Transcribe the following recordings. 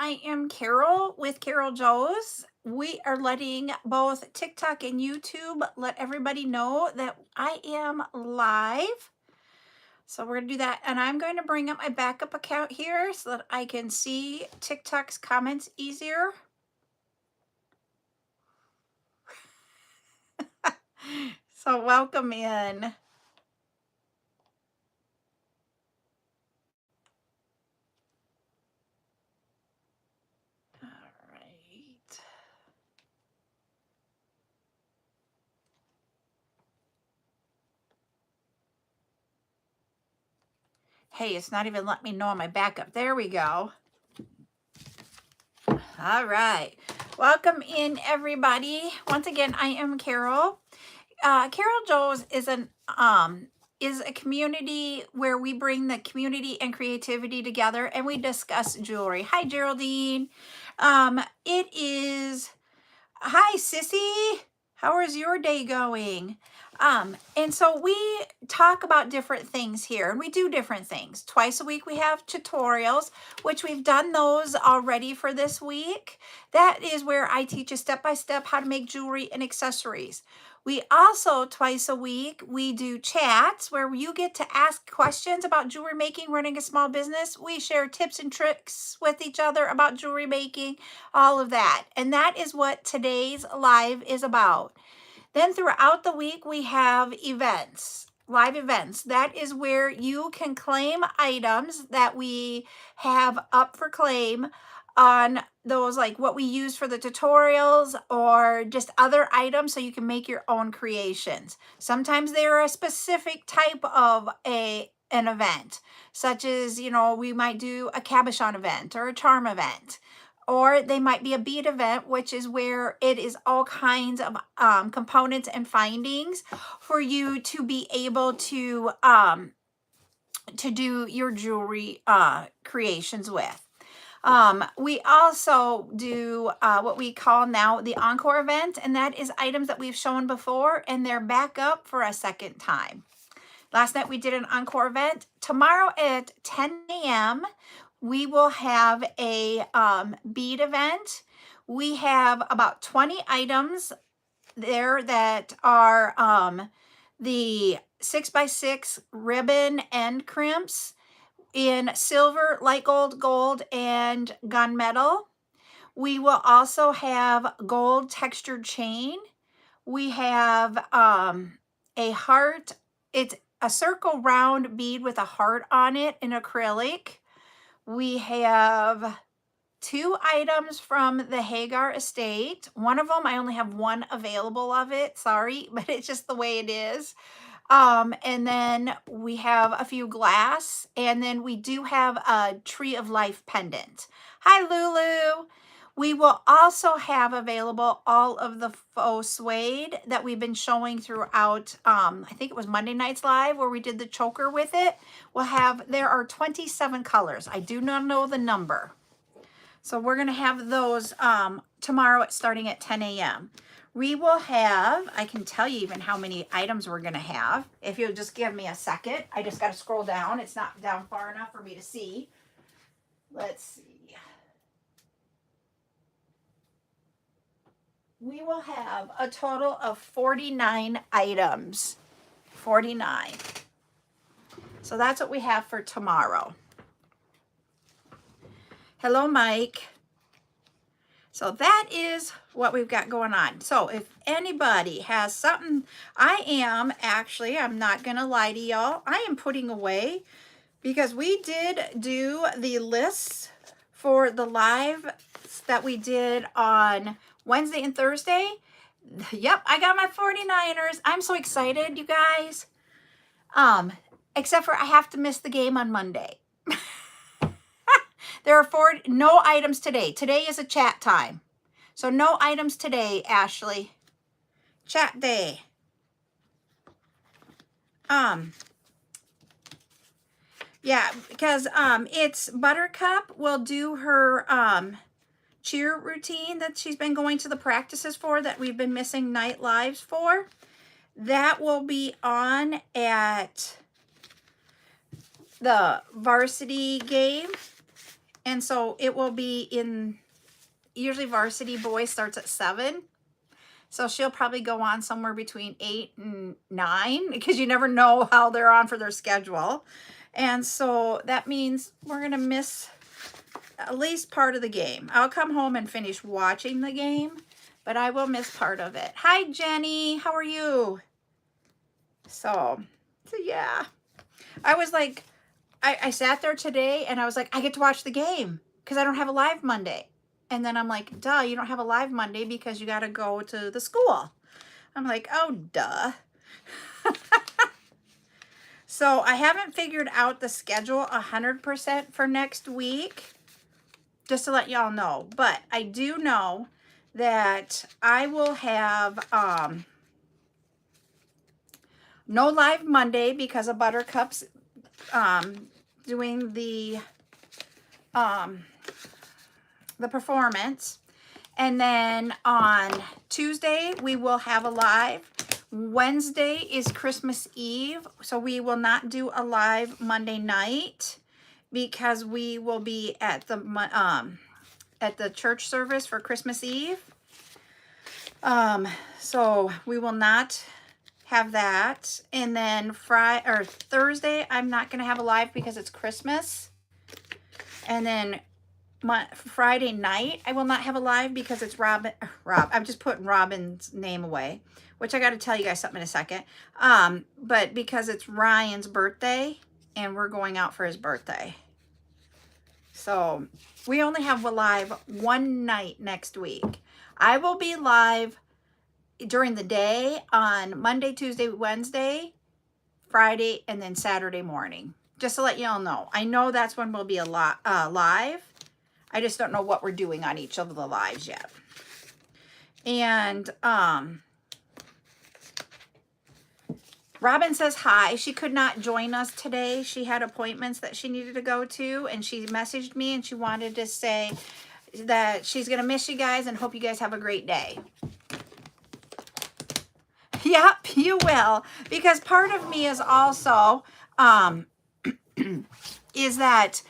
I am Carol with CarolJo's. We are letting both TikTok and YouTube let everybody know that I am live. So we're going to do that. And I'm going to bring up my backup account here so that I can see TikTok's comments easier. So welcome in. All right. Hey, it's not even letting me know on my backup. There we go. All right. Welcome in, everybody. Once again, I am Carol. CarolJo's is a community where we bring the community and creativity together and we discuss jewelry. Hi, Geraldine. It is Hi, Sissy. How is your day going? And so we talk about different things here and we do different things. Twice a week we have tutorials, which we've done those already for this week. That is where I teach you step-by-step how to make jewelry and accessories. We also, twice a week, we do chats where you get to ask questions about jewelry making, running a small business. We share tips and tricks with each other about jewelry making, all of that. And that is what today's live is about. Then throughout the week, we have events, live events. That is where you can claim items that we have up for claim on those, like what we use for the tutorials or just other items so you can make your own creations. Sometimes they're a specific type of an event, such as, you know, we might do a cabochon event or a charm event. Or they might be a bead event, which is where it is all kinds of components and findings for you to be able to do your jewelry creations with. We also do what we call now the encore event, and that is items that we've shown before and they're back up for a second time. Last night we did an encore event. Tomorrow at 10 a.m. we will have a bead event. We have about 20 items there that are the 6x6 ribbon end crimps in silver, light gold, gold, and gunmetal. We will also have gold textured chain. We have a heart. It's a circle round bead with a heart on it in acrylic. We have 2 items from the Hagar estate. One of them, I only have one available of it. Sorry, but it's just the way it is. And then we have a few glass, and then we do have a Tree of Life pendant. Hi, Lulu. We will also have available all of the faux suede that we've been showing throughout, I think it was Monday night's live where we did the choker with it. There are 27 colors. I do not know the number. So we're going to have those tomorrow starting at 10 a.m. We will have, I can tell you even how many items we're going to have. If you'll just give me a second. I just got to scroll down. It's not down far enough for me to see. Let's see. We will have a total of 49 items. 49. So that's what we have for tomorrow. Hello, Mike. So that is what we've got going on. So if anybody has something, I'm not going to lie to y'all, I am putting away because we did do the lists for the live that we did on Wednesday and Thursday. Yep, I got my 49ers. I'm so excited, you guys. Except for I have to miss the game on Monday. There are no items today. Today is a chat time. So no items today, Ashley. Chat day. Yeah, because it's Buttercup will do her cheer routine that she's been going to the practices for that we've been missing night lives for. That will be on at the varsity game. And so it will be usually varsity boys starts at 7. So she'll probably go on somewhere between 8 and 9 because you never know how they're on for their schedule. And so that means we're going to miss at least part of the game. I'll come home and finish watching the game, but I will miss part of it. Hi, Jenny. How are you? So yeah. I was like, I sat there today and I was like, I get to watch the game because I don't have a live Monday. And then I'm like, duh, you don't have a live Monday because you got to go to the school. I'm like, oh, duh. So I haven't figured out the schedule 100% for next week, just to let y'all know. But I do know that I will have no live Monday because of Buttercup's doing the performance. And then on Tuesday, we will have a live. Wednesday is Christmas Eve, so we will not do a live Monday night because we will be at the church service for Christmas Eve. So we will not have that. And then Thursday, I'm not going to have a live because it's Christmas. And then Friday night, I will not have a live because it's Rob. I'm just putting Robin's name away, which I got to tell you guys something in a second. But because it's Ryan's birthday and we're going out for his birthday. So we only have a live one night next week. I will be live during the day on Monday, Tuesday, Wednesday, Friday, and then Saturday morning. Just to let you all know. I know that's when we'll be live. I just don't know what we're doing on each of the lives yet. And Robin says hi. She could not join us today. She had appointments that she needed to go to, and she messaged me and she wanted to say that she's going to miss you guys and hope you guys have a great day. Yep, you will. Because part of me is also is that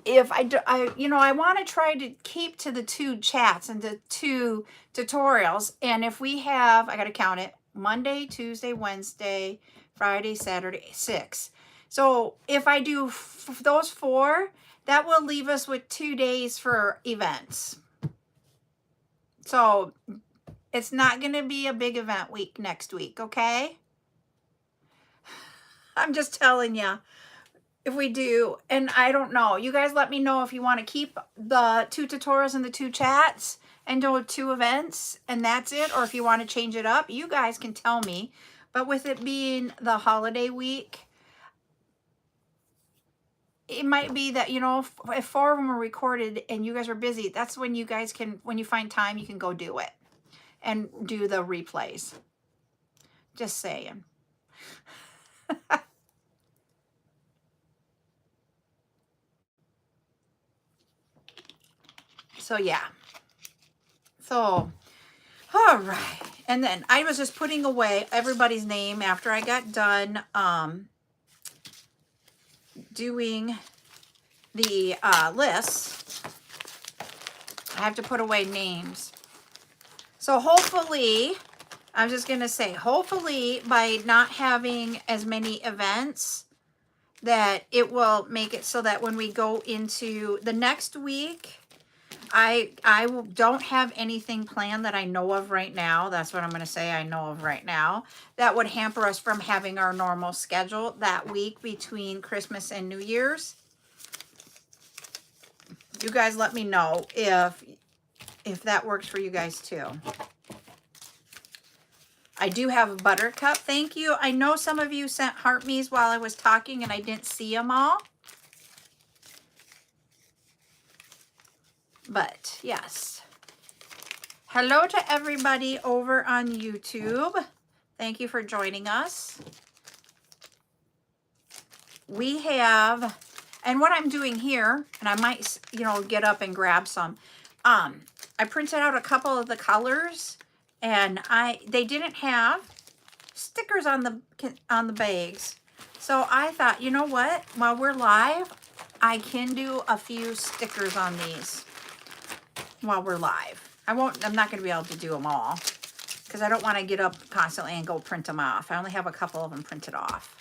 if I want to try to keep to the 2 chats and the 2 tutorials. And if we have, I got to count it, Monday, Tuesday, Wednesday, Friday, Saturday, 6. So if I do those 4, that will leave us with 2 days for events. So it's not going to be a big event week next week, okay? I'm just telling you. If we do, and I don't know, you guys let me know if you want to keep the 2 tutorials and the 2 chats and do 2 events and that's it, or if you want to change it up, you guys can tell me. But with it being the holiday week, it might be that, if 4 of them are recorded and you guys are busy, that's when you guys can, when you find time, you can go do it and do the replays. Just saying. So yeah. So, all right. And then I was just putting away everybody's name after I got done doing the lists. I have to put away names. So hopefully, I'm just going to say, hopefully by not having as many events, that it will make it so that when we go into the next week, I don't have anything planned that I know of right now. That's what I'm going to say I know of right now. That would hamper us from having our normal schedule that week between Christmas and New Year's. You guys let me know if that works for you guys too. I do have a Buttercup. Thank you. I know some of you sent heart me's while I was talking and I didn't see them all. But yes. Hello to everybody over on YouTube. Thank you for joining us. We have, and what I'm doing here, and I might, get up and grab some. I printed out a couple of the colors, and they didn't have stickers on the bags. So I thought, you know what? While we're live, I can do a few stickers on these while we're live. I'm not going to be able to do them all because I don't want to get up constantly and go print them off. I only have a couple of them printed off.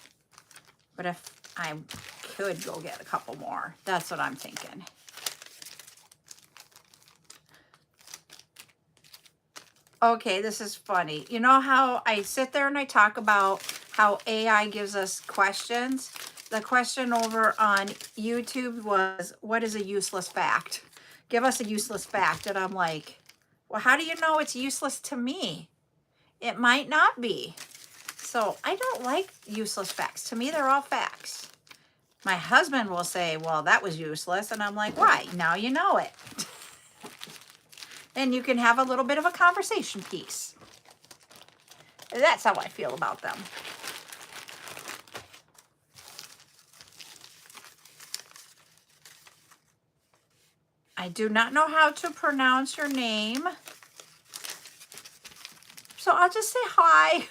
But if I could go get a couple more, that's what I'm thinking. Okay, this is funny. You know how I sit there and I talk about how AI gives us questions? The question over on YouTube was, what is a useless fact? Give us a useless fact. And I'm like, well, how do you know it's useless to me? It might not be. So I don't like useless facts. To me, they're all facts. My husband will say, well, that was useless. And I'm like, why? Now you know it. And you can have a little bit of a conversation piece. That's how I feel about them. I do not know how to pronounce your name, so I'll just say hi.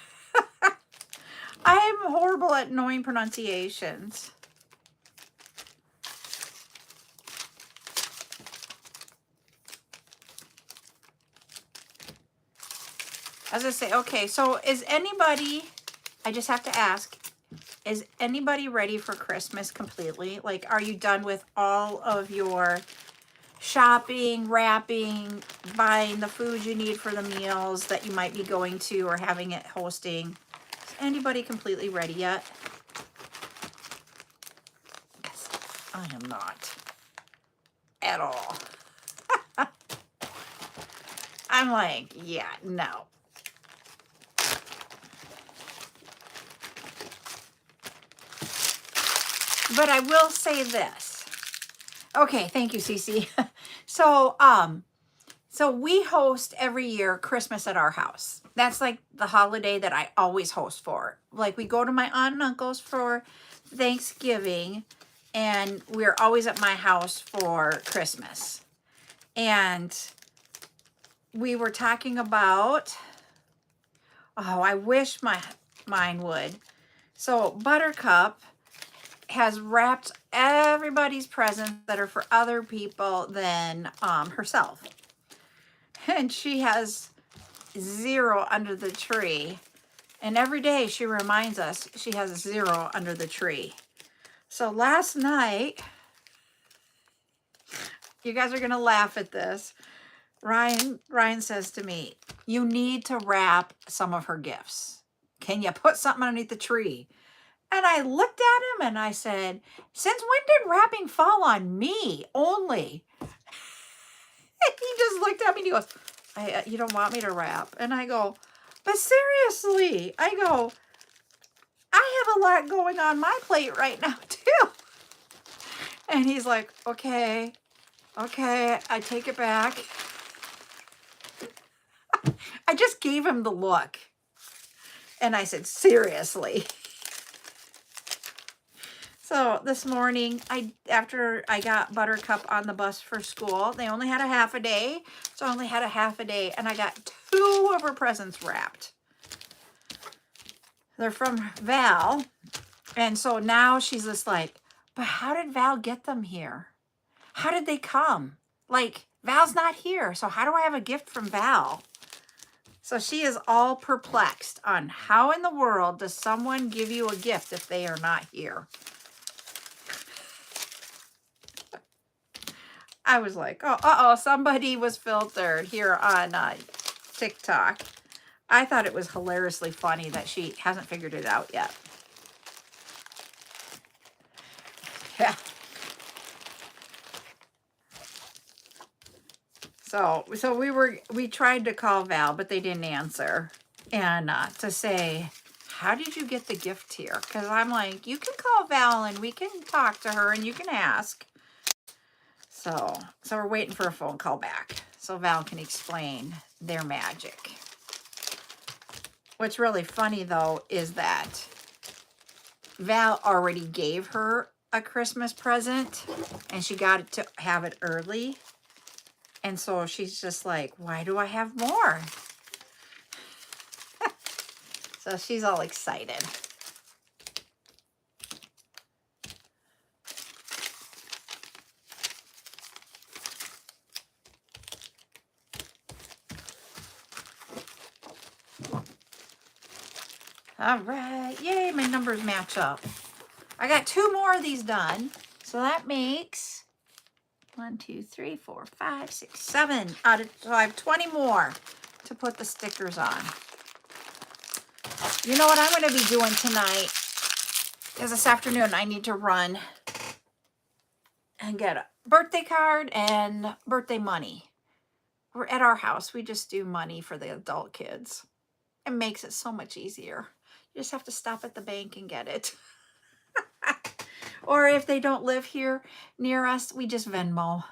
I am horrible at knowing pronunciations. As I say, okay, so is anybody, I just have to ask, is anybody ready for Christmas completely? Like, are you done with all of your shopping, wrapping, buying the food you need for the meals that you might be going to or having it hosting? Is anybody completely ready yet? Yes, I am not at all. I'm like, yeah, no. But I will say this. Okay, thank you, Cece. So we host every year Christmas at our house. That's like the holiday that I always host for. Like, we go to my aunt and uncle's for Thanksgiving, and we're always at my house for Christmas. And we were talking about, oh, I wish mine would. So Buttercup has wrapped everybody's presents that are for other people than herself. And she has 0 under the tree. And every day she reminds us she has 0 under the tree. So last night, you guys are going to laugh at this. Ryan says to me, you need to wrap some of her gifts. Can you put something underneath the tree? And I looked at him and I said, since when did wrapping fall on me only? And he just looked at me and he goes, you don't want me to wrap? And I go, but seriously, I go, I have a lot going on my plate right now too. And he's like, okay, I take it back. I just gave him the look. And I said, seriously. So this morning, after I got Buttercup on the bus for school, they only had a half a day. So I only had a half a day, and I got 2 of her presents wrapped. They're from Val. And so now she's just like, but how did Val get them here? How did they come? Like, Val's not here. So how do I have a gift from Val? So she is all perplexed on how in the world does someone give you a gift if they are not here? I was like, oh, somebody was filtered here on TikTok. I thought it was hilariously funny that she hasn't figured it out yet. Yeah. So we tried to call Val, but they didn't answer. And to say, how did you get the gift here? Because I'm like, you can call Val and we can talk to her and you can ask. So we're waiting for a phone call back so Val can explain their magic. What's really funny, though, is that Val already gave her a Christmas present, and she got to have it early. And so she's just like, why do I have more? So she's all excited. All right. Yay, my numbers match up. I got 2 more of these done. So that makes 1, 2, 3, 4, 5, 6, 7. So I have 20 more to put the stickers on. You know what I'm going to be doing tonight is this afternoon I need to run and get a birthday card and birthday money. We're at our house. We just do money for the adult kids. It makes it so much easier. You just have to stop at the bank and get it. Or if they don't live here near us, we just Venmo.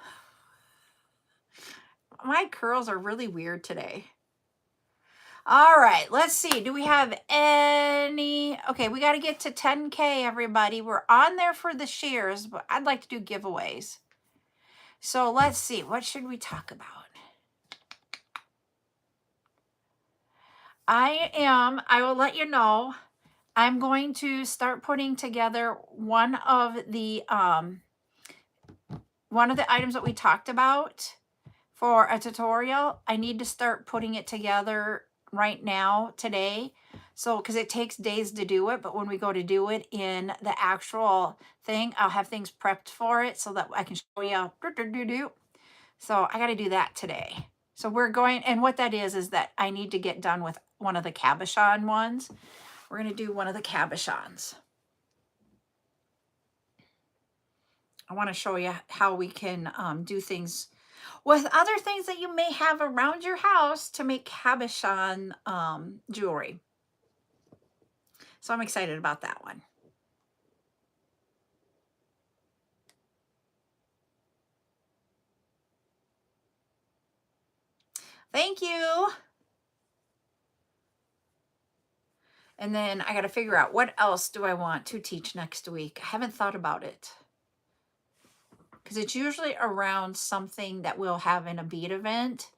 My curls are really weird today. All right, let's see. Do we have any? Okay, we got to get to 10K, everybody. We're on there for the shares, but I'd like to do giveaways. So let's see. What should we talk about? I will let you know. I'm going to start putting together one of the items that we talked about for a tutorial. I need to start putting it together right now today. So, because it takes days to do it, but when we go to do it in the actual thing, I'll have things prepped for it so that I can show you. So I got to do that today. So we're going, and what that is that I need to get done with one of the cabochon ones. We're going to do one of the cabochons. I want to show you how we can do things with other things that you may have around your house to make cabochon jewelry. So I'm excited about that one. Thank you. And then I got to figure out what else do I want to teach next week. I haven't thought about it. Because it's usually around something that we'll have in a bead event.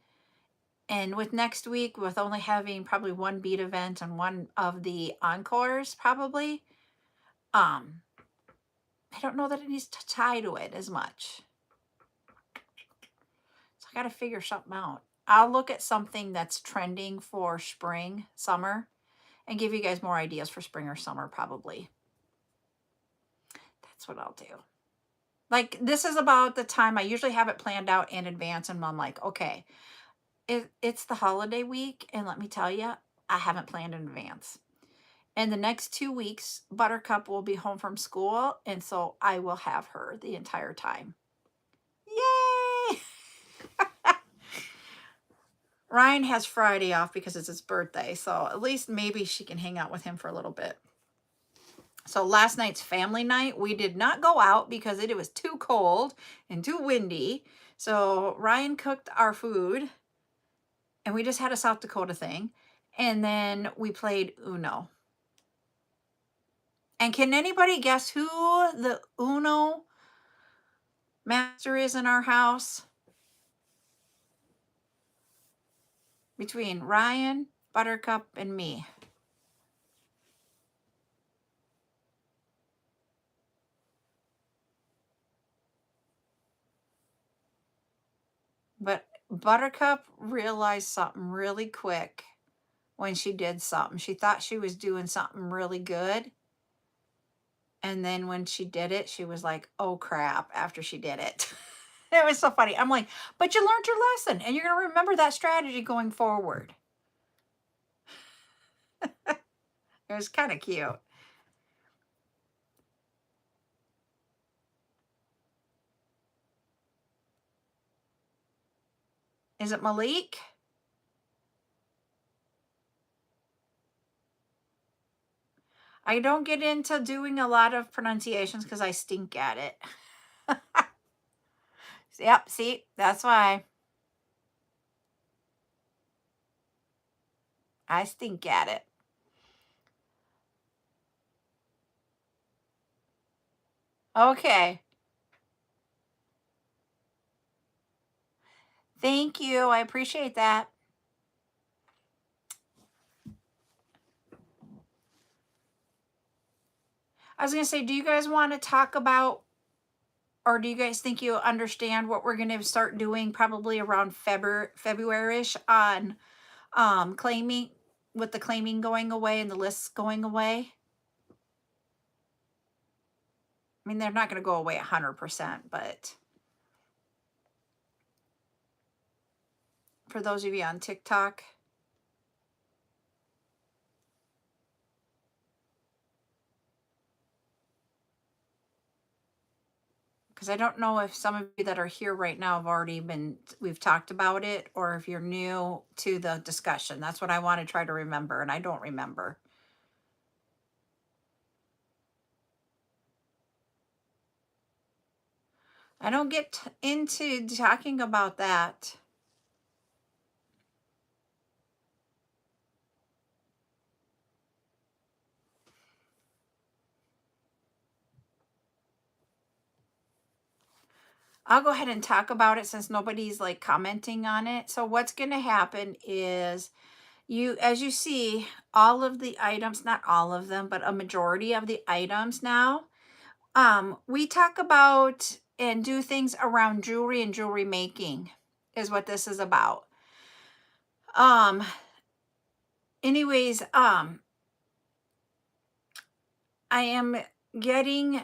And with next week, with only having probably one bead event and one of the encores, probably, I don't know that it needs to tie to it as much. So I got to figure something out. I'll look at something that's trending for spring, summer, and give you guys more ideas for spring or summer, probably. That's what I'll do. Like, this is about the time I usually have it planned out in advance, and I'm like, okay, it's the holiday week, and let me tell you, I haven't planned in advance. And the next 2 weeks, Buttercup will be home from school, and so I will have her the entire time. Yay! Ryan has Friday off because it's his birthday, so at least maybe she can hang out with him for a little bit. So last night's family night, we did not go out because it was too cold and too windy. So Ryan cooked our food, and we just had a South Dakota thing. And then we played Uno. And can anybody guess who the Uno master is in our house? Between Ryan, Buttercup, and me. But Buttercup realized something really quick when she did something. She thought she was doing something really good. And then when she did it, she was like, oh crap, after she did it. It was so funny. I'm like, but you learned your lesson and you're going to remember that strategy going forward. It was kind of cute. Is it Malik? I don't get into doing a lot of pronunciations because I stink at it. Yep, see, that's why. I stink at it. Okay. Thank you. I appreciate that. I was going to say, do you guys want to talk about, or do you guys think you understand what we're going to start doing probably around February-ish on claiming with the claiming going away and the lists going away. I mean, they're not going to go away 100%, but for those of you on TikTok, because I don't know if some of you that are here right now have already we've talked about it, or if you're new to the discussion. That's what I want to try to remember, and I don't remember. I don't get into talking about that. I'll go ahead and talk about it since nobody's like commenting on it. So what's going to happen is as you see, all of the items, not all of them, but a majority of the items now, we talk about and do things around jewelry and jewelry making is what this is about. Um, anyways, I am getting,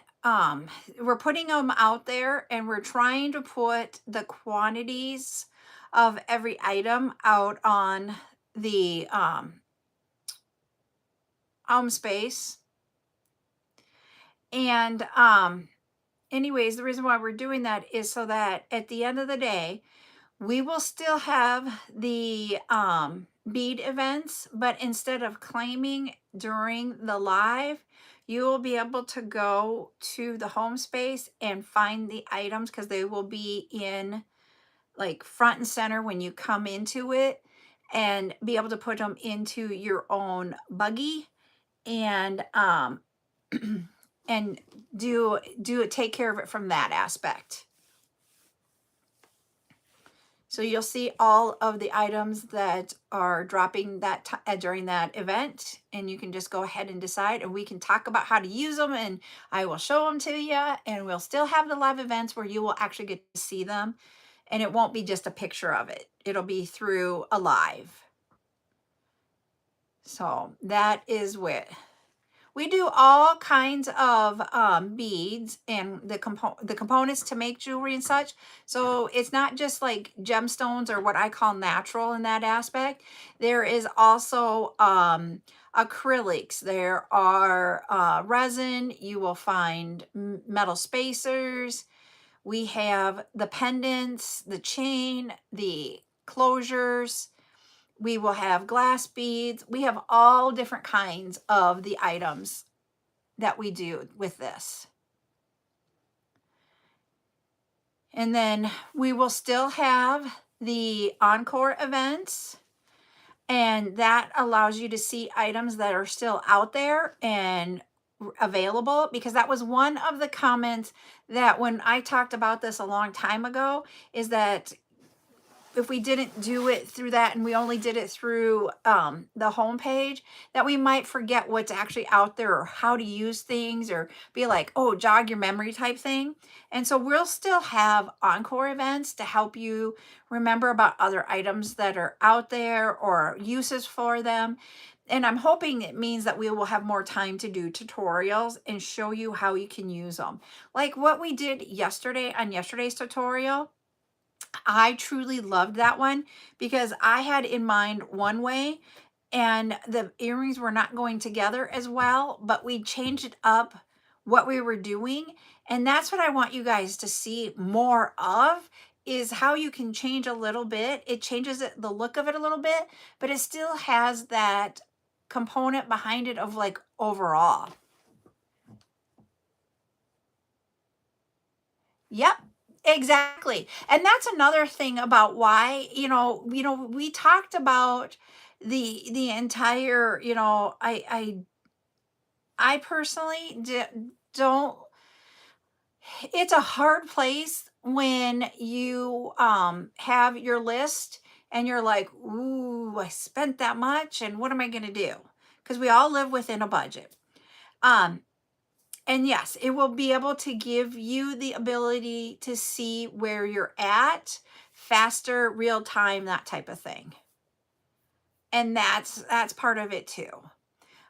we're putting them out there and we're trying to put the quantities of every item out on the home space. And anyways, the reason why we're doing that is so that at the end of the day, we will still have the bead events, but instead of claiming during the live, you will be able to go to the home space and find the items because they will be in like front and center when you come into it, and be able to put them into your own buggy and and take care of it from that aspect. So you'll see all of the items that are dropping that during that event, and you can just go ahead and decide, and we can talk about how to use them, and I will show them to you, and we'll still have the live events where you will actually get to see them, and it won't be just a picture of it. It'll be through a live. So that is what we do. All kinds of beads and the components to make jewelry and such. So it's not just like gemstones or what I call natural in that aspect. There is also acrylics. There are resin. You will find metal spacers. We have the pendants, the chain, the closures. We will have glass beads. We have all different kinds of the items that we do with this. And then we will still have the encore events, and that allows you to see items that are still out there and available, because that was one of the comments that when I talked about this a long time ago, is that if we didn't do it through that and we only did it through the homepage, that we might forget what's actually out there or how to use things, or be like, oh, jog your memory type thing. And so we'll still have encore events to help you remember about other items that are out there or uses for them. And I'm hoping it means that we will have more time to do tutorials and show you how you can use them. Like what we did yesterday on yesterday's tutorial. I truly loved that one because I had in mind one way and the earrings were not going together as well, but we changed it up what we were doing. And that's what I want you guys to see more of, is how you can change a little bit. It changes the look of it a little bit, but it still has that component behind it of like overall. Yep, exactly. And that's another thing about why, we talked about the entire, I personally don't, it's a hard place when you have your list and you're like, ooh, I spent that much and what am I going to do? Because we all live within a budget. And yes, it will be able to give you the ability to see where you're at faster, real time, that type of thing. And that's part of it too.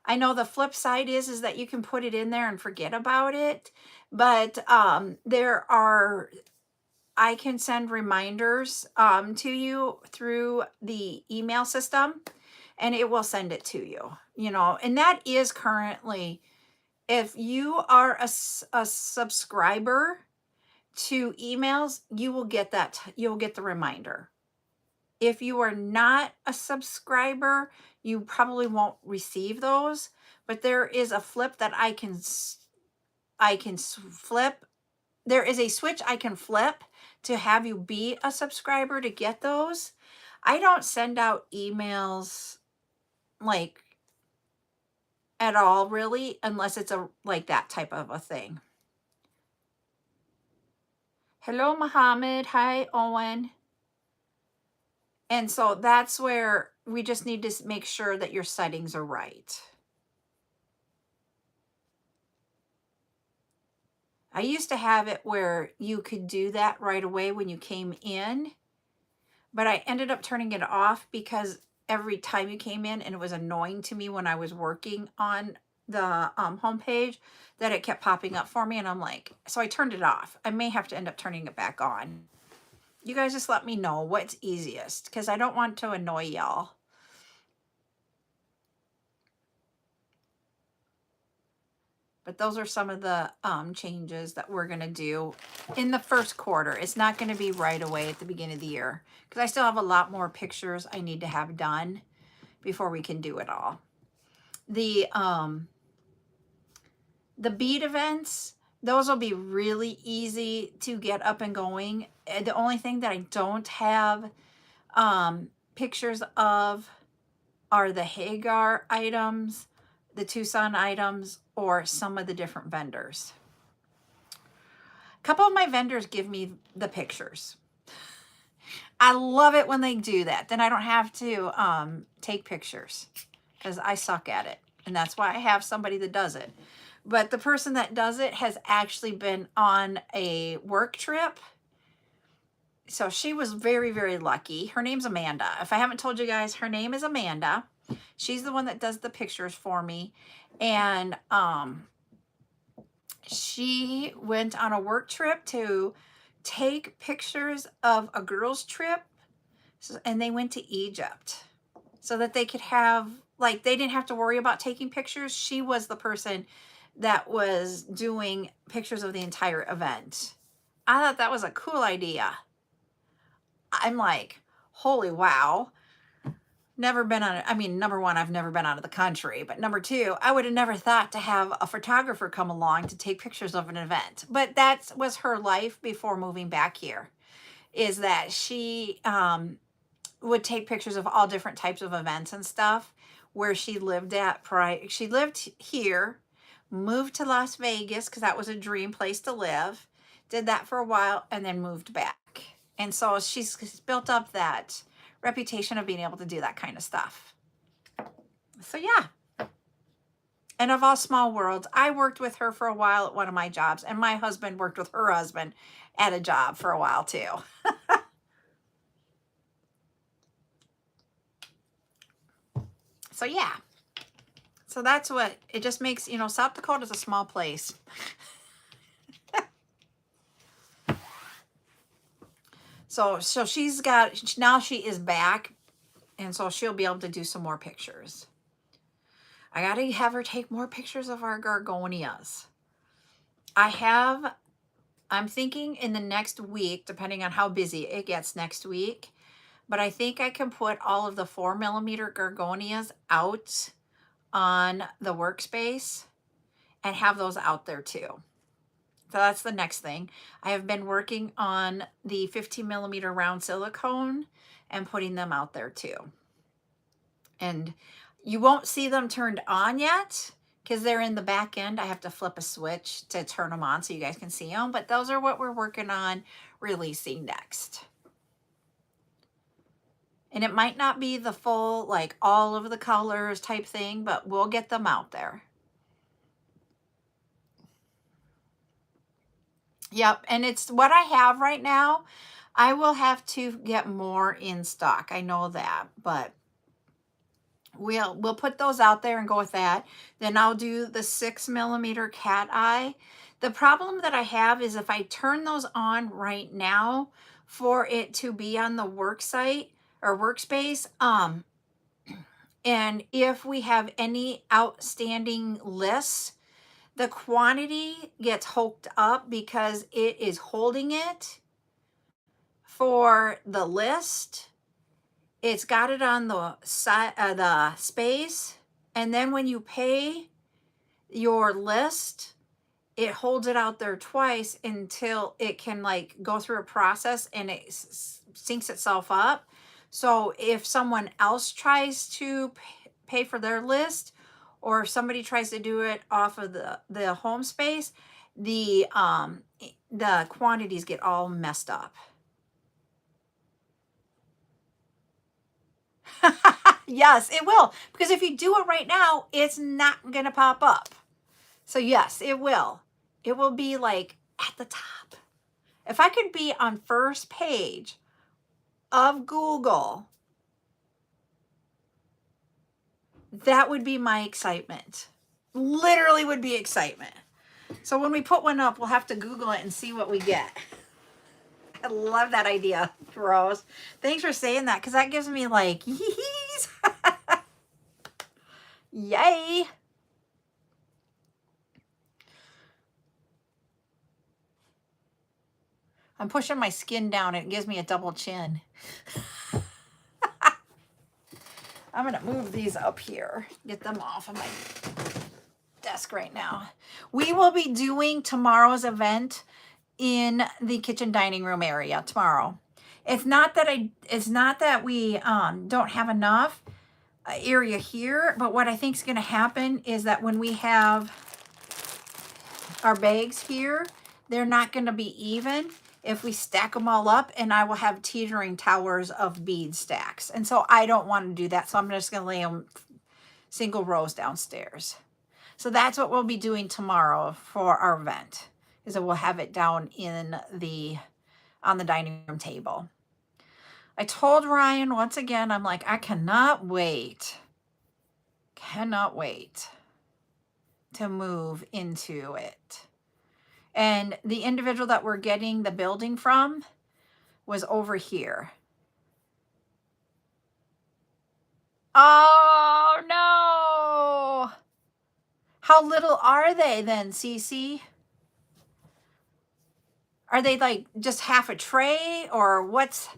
I know the flip side is that you can put it in there and forget about it, but I can send reminders to you through the email system, and it will send it to you, and that is currently, if you are a subscriber to emails, you will get you'll get the reminder. If you are not a subscriber, you probably won't receive those, but there is a flip that I can flip. There is a switch I can flip to have you be a subscriber to get those. I don't send out emails like at all really, unless it's like that type of a thing. Hello, Mohammed. Hi, Owen. And so that's where we just need to make sure that your settings are right. I used to have it where you could do that right away when you came in, but I ended up turning it off because every time you came in, and it was annoying to me when I was working on the homepage, that it kept popping up for me, and I'm like, so I turned it off. I may have to end up turning it back on. You guys just let me know what's easiest, because I don't want to annoy y'all. But those are some of the changes that we're going to do in the first quarter. It's not going to be right away at the beginning of the year, because I still have a lot more pictures I need to have done before we can do it all. The bead events, those will be really easy to get up and going. The only thing that I don't have pictures of are the Hagar items, the Tucson items, or some of the different vendors. A couple of my vendors give me the pictures. I love it when they do that. Then I don't have to take pictures, because I suck at it. And that's why I have somebody that does it. But the person that does it has actually been on a work trip. So she was very, very lucky. Her name's Amanda. If I haven't told you guys, her name is Amanda. She's the one that does the pictures for me. And she went on a work trip to take pictures of a girls' trip. And they went to Egypt so that they could have, like, they didn't have to worry about taking pictures. She was the person that was doing pictures of the entire event. I thought that was a cool idea. I'm like, holy wow. Never been on it. I mean, number one, I've never been out of the country. But number two, I would have never thought to have a photographer come along to take pictures of an event. But that was her life before moving back here, is that she would take pictures of all different types of events and stuff where she lived at she lived here, moved to Las Vegas because that was a dream place to live, did that for a while, and then moved back. And so she's built up that reputation of being able to do that kind of stuff. So yeah. And of all small worlds, I worked with her for a while at one of my jobs, and my husband worked with her husband at a job for a while too. So yeah. So that's what it just makes, South Dakota is a small place. So she's got, now she is back, and so she'll be able to do some more pictures. I got to have her take more pictures of our gorgonias. I'm thinking in the next week, depending on how busy it gets next week, but I think I can put all of the 4mm gorgonias out on the workspace and have those out there too. So that's the next thing. I have been working on the 15mm round silicone and putting them out there too. And you won't see them turned on yet because they're in the back end. I have to flip a switch to turn them on so you guys can see them. But those are what we're working on releasing next. And it might not be the full, like all of the colors type thing, but we'll get them out there. Yep, and it's what I have right now. I will have to get more in stock. I know that, but we'll put those out there and go with that. Then I'll do the 6mm cat eye. The problem that I have is if I turn those on right now for it to be on the work site or workspace, and if we have any outstanding lists, the quantity gets hooked up because it is holding it for the list. It's got it on the side, the space, and then when you pay your list, it holds it out there twice until it can like go through a process and it syncs itself up. So if someone else tries to pay for their list, or if somebody tries to do it off of the home space, the quantities get all messed up. Yes, it will. Because if you do it right now, it's not going to pop up. So yes, it will. It will be like at the top. If I could be on first page of Google, that would be my excitement. Literally would be excitement. So when we put one up, we'll have to Google it and see what we get. I love that idea, Rose. Thanks for saying that, because that gives me like, yees. Yay. I'm pushing my skin down and it gives me a double chin. I'm going to move these up here, get them off of my desk right now. We will be doing tomorrow's event in the kitchen dining room area tomorrow. It's not that we don't have enough area here, but what I think is going to happen is that when we have our bags here, they're not going to be even if we stack them all up, and I will have teetering towers of bead stacks. And so I don't want to do that. So I'm just going to lay them single rows downstairs. So that's what we'll be doing tomorrow for our event, is that we'll have it down on the dining room table. I told Ryan once again, I'm like, I cannot wait to move into it. And the individual that we're getting the building from was over here. Oh no. How little are they then, Cece? Are they like just half a tray, or what?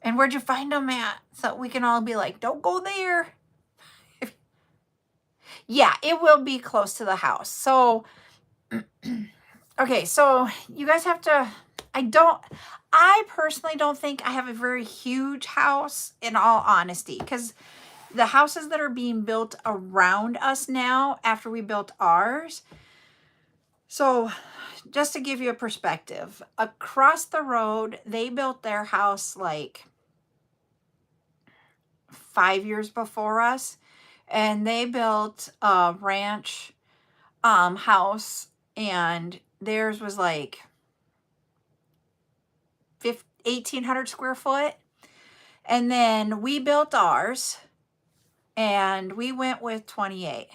And where'd you find them at? So we can all be like, don't go there. Yeah, it will be close to the house. So, okay, so you guys have to, I personally don't think I have a very huge house, in all honesty, because the houses that are being built around us now after we built ours. So just to give you a perspective, across the road, they built their house like 5 years before us, and they built a ranch house, and theirs was like 1,800 square foot. And then we built ours, and we went with 28.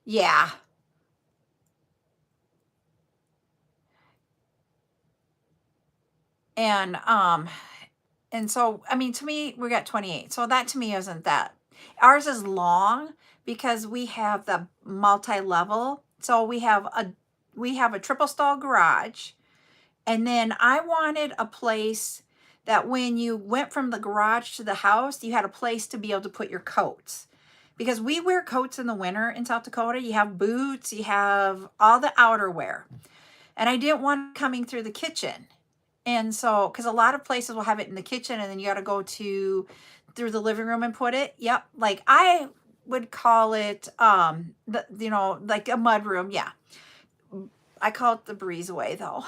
Yeah. And so, I mean, to me, we got 28. So that to me isn't that. Ours is long because we have the multi-level. So we have a triple stall garage. And then I wanted a place that when you went from the garage to the house, you had a place to be able to put your coats. Because we wear coats in the winter in South Dakota. You have boots, you have all the outerwear. And I didn't want it coming through the kitchen. And so, because a lot of places will have it in the kitchen, and then you got to go through the living room and put it. Yep. Like I would call it, like a mud room. Yeah. I call it the breezeway though.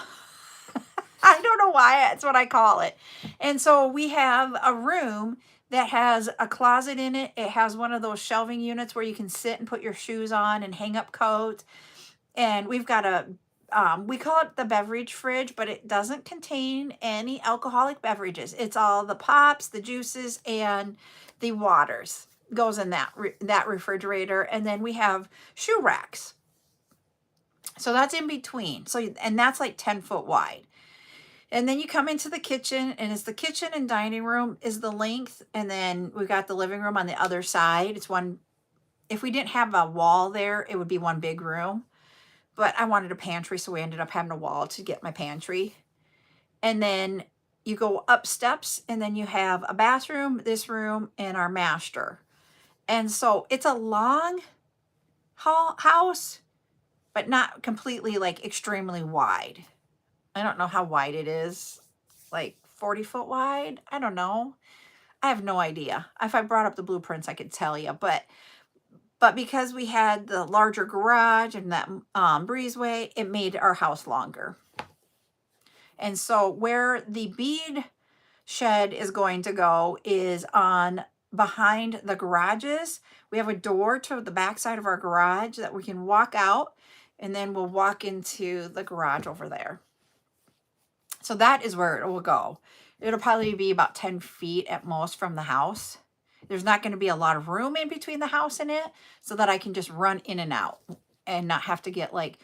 I don't know why that's what I call it. And so we have a room that has a closet in it. It has one of those shelving units where you can sit and put your shoes on and hang up coats. And we've got we call it the beverage fridge, but it doesn't contain any alcoholic beverages. It's all the pops, the juices, and the waters goes in that refrigerator. And then we have shoe racks. So that's in between. So, and that's like 10 foot wide. And then you come into the kitchen, and it's the kitchen and dining room is the length. And then we've got the living room on the other side. It's one, if we didn't have a wall there, it would be one big room. But I wanted a pantry, so we ended up having a wall to get my pantry. And then you go up steps, and then you have a bathroom, this room, and our master. And so it's a long house, but not completely like extremely wide. I don't know how wide it is, like 40 foot wide. I don't know. I have no idea. If I brought up the blueprints, I could tell you. But because we had the larger garage and that breezeway, it made our house longer. And so where the bead shed is going to go is on behind the garages. We have a door to the back side of our garage that we can walk out, and then we'll walk into the garage over there. So that is where it will go. It'll probably be about 10 feet at most from the house. There's not going to be a lot of room in between the house and it, so that I can just run in and out and not have to get like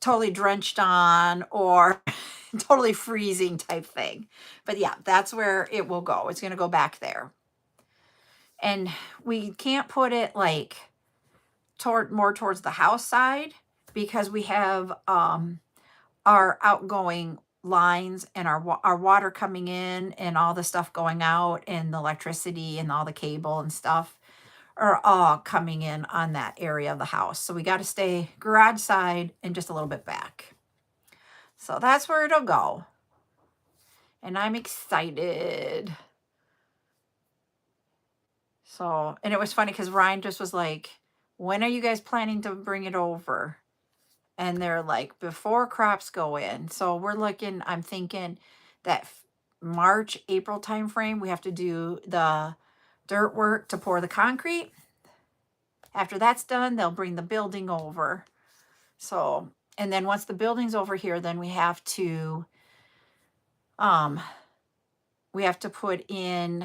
totally drenched on or totally freezing type thing. But yeah, that's where it will go. It's going to go back there. And we can't put it like more towards the house side, because we have our outgoing lines and our water coming in and all the stuff going out, and the electricity and all the cable and stuff are all coming in on that area of the house. So we got to stay garage side and just a little bit back. So that's where it'll go. And I'm excited. So, and it was funny because Ryan just was like, when are you guys planning to bring it over? And they're like, before crops go in. So we're looking, I'm thinking that March, April timeframe, we have to do the dirt work to pour the concrete. After that's done, they'll bring the building over. So, and then once the building's over here, then we have to put in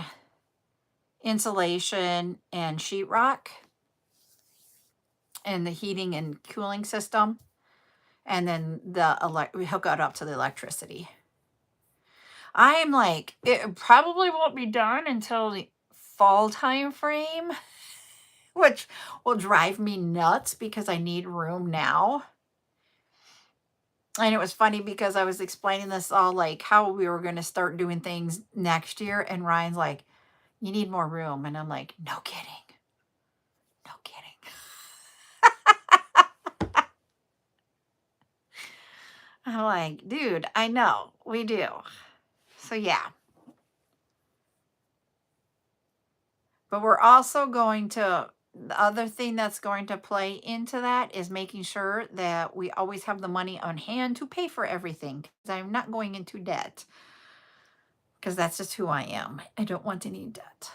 insulation and sheetrock and the heating and cooling system. And then we hook it up to the electricity. I'm like, it probably won't be done until the fall time frame, which will drive me nuts because I need room now. And it was funny because I was explaining this all like how we were going to start doing things next year. And Ryan's like, you need more room. And I'm like, no kidding. No kidding. I'm like, dude, I know we do. So yeah. But we're also going to, the other thing that's going to play into that is making sure that we always have the money on hand to pay for everything. Because I'm not going into debt. Because that's just who I am. I don't want any debt.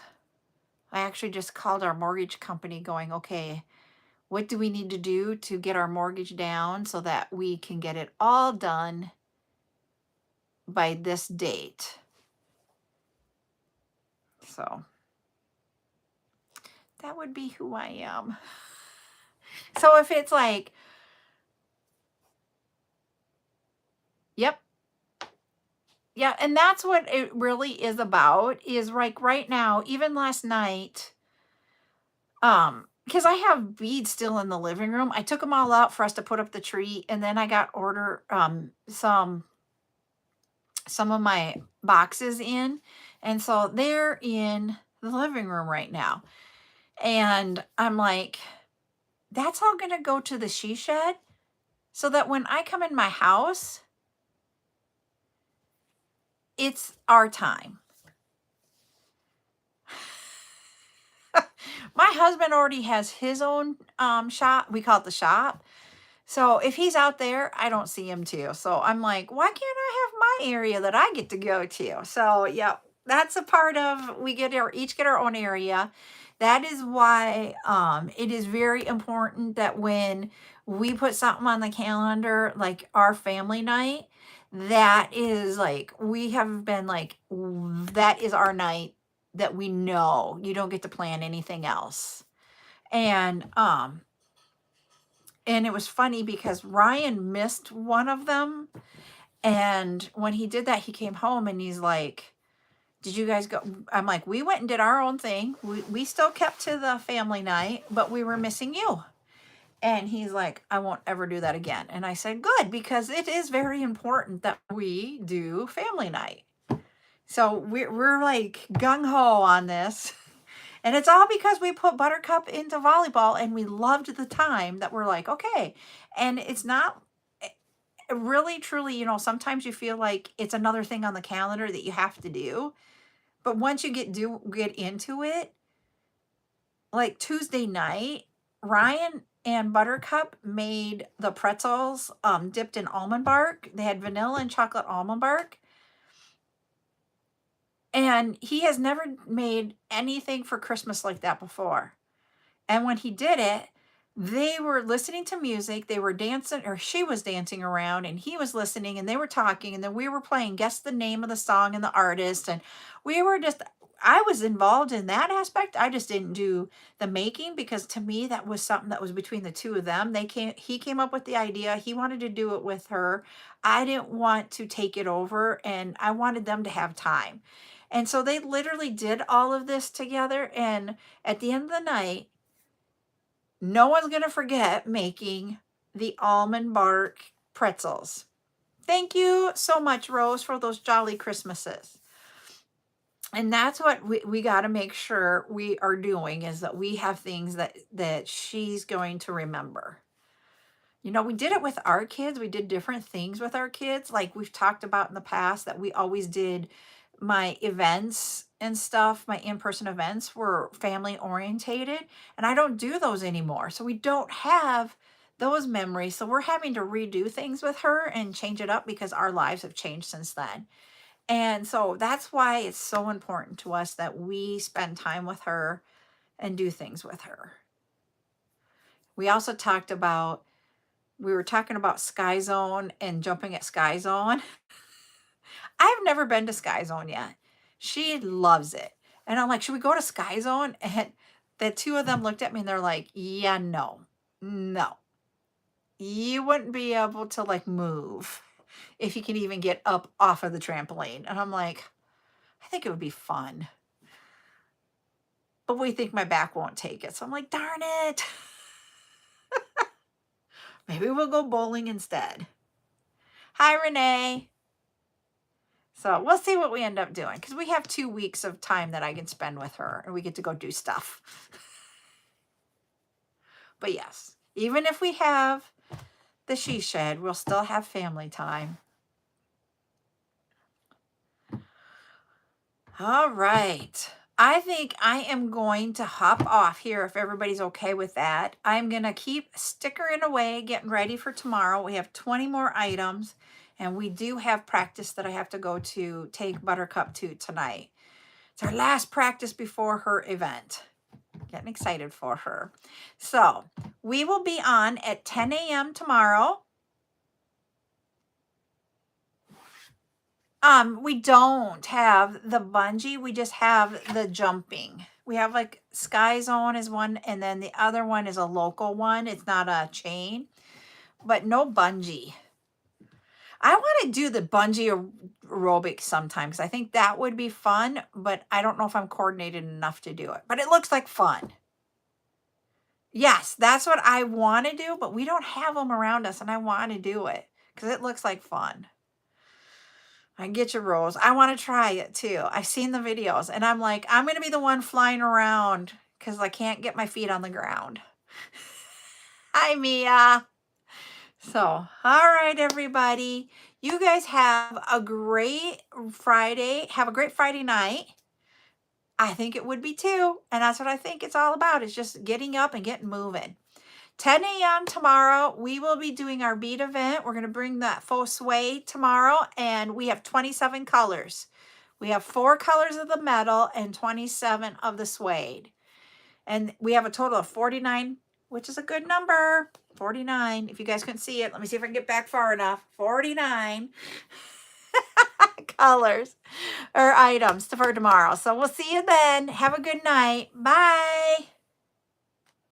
I actually just called our mortgage company going, okay, what do we need to do to get our mortgage down so that we can get it all done by this date? So that would be who I am. So if it's like, yep. Yeah, and that's what it really is about, is like right now, even last night, because I have beads still in the living room. I took them all out for us to put up the tree, and then I got some of my boxes in, and so they're in the living room right now. And I'm like, that's all going to go to the she shed, so that when I come in my house, it's our time. My husband already has his own shop. We call it the shop. So if he's out there, I don't see him too. So I'm like, why can't I have my area that I get to go to? So yeah, that's a part of, we each get our own area. That is why it is very important that when we put something on the calendar, like our family night, that is like, we have been like, that is our night that we know you don't get to plan anything else. And it was funny because Ryan missed one of them. And when he did that, he came home and he's like, did you guys go? I'm like, we went and did our own thing. We still kept to the family night, but we were missing you. And he's like, I won't ever do that again. And I said, good, because it is very important that we do family night. So we're like gung-ho on this. And it's all because we put Buttercup into volleyball and we loved the time that we're like, okay. And it's not really, truly, you know, sometimes you feel like it's another thing on the calendar that you have to do. But once you get into it, like Tuesday night, Ryan and Buttercup made the pretzels dipped in almond bark. They had vanilla and chocolate almond bark. And he has never made anything for Christmas like that before. And when he did it, they were listening to music. They were dancing, or she was dancing around, and he was listening, and they were talking. And then we were playing guess the name of the song and the artist. And we were just, I was involved in that aspect. I just didn't do the making, because to me, that was something that was between the two of them. He came up with the idea. He wanted to do it with her. I didn't want to take it over, and I wanted them to have time. And so they literally did all of this together. And at the end of the night, no one's going to forget making the almond bark pretzels. Thank you so much, Rose, for those jolly Christmases. And that's what we got to make sure we are doing, is that we have things that she's going to remember. You know, we did it with our kids. We did different things with our kids. Like we've talked about in the past, that we always did my events and stuff. My in-person events were family orientated, and I don't do those anymore. So we don't have those memories. So we're having to redo things with her and change it up, because our lives have changed since then. And so that's why it's so important to us that we spend time with her and do things with her. We also talked about, we were talking about Sky Zone and jumping at Sky Zone. I've never been to Sky Zone yet. She loves it. And I'm like, should we go to Sky Zone? And the two of them looked at me and they're like, yeah, no. You wouldn't be able to like move if you can even get up off of the trampoline. And I'm like, I think it would be fun. But we think my back won't take it. So I'm like, darn it. Maybe we'll go bowling instead. Hi, Renee. So we'll see what we end up doing, because we have 2 weeks of time that I can spend with her, and we get to go do stuff. But yes, even if we have the she shed, we'll still have family time. All right. I think I am going to hop off here, if everybody's okay with that. I'm going to keep stickering away, getting ready for tomorrow. We have 20 more items, and we do have practice that I have to go to take Buttercup to tonight. It's our last practice before her event. Getting excited for her. So we will be on at 10 a.m. tomorrow. We don't have the bungee. We just have the jumping. We have like Sky Zone is one, and then the other one is a local one. It's not a chain, but no bungee. I want to do the bungee aerobics sometime, because I think that would be fun, but I don't know if I'm coordinated enough to do it. But it looks like fun. Yes, that's what I want to do, but we don't have them around us, and I want to do it because it looks like fun. I get you, Rose. I want to try it too. I've seen the videos, and I'm like, I'm going to be the one flying around because I can't get my feet on the ground. Hi, Mia. So, all right, everybody. You guys have a great Friday. Have a great Friday night. I think it would be too. And that's what I think it's all about, is just getting up and getting moving. 10 a.m. tomorrow, we will be doing our bead event. We're going to bring that faux suede tomorrow, and we have 27 colors. We have 4 colors of the metal and 27 of the suede. And we have a total of 49 which is a good number. 49. If you guys couldn't see it, let me see if I can get back far enough. 49 colors or items for tomorrow. So we'll see you then. Have a good night. Bye.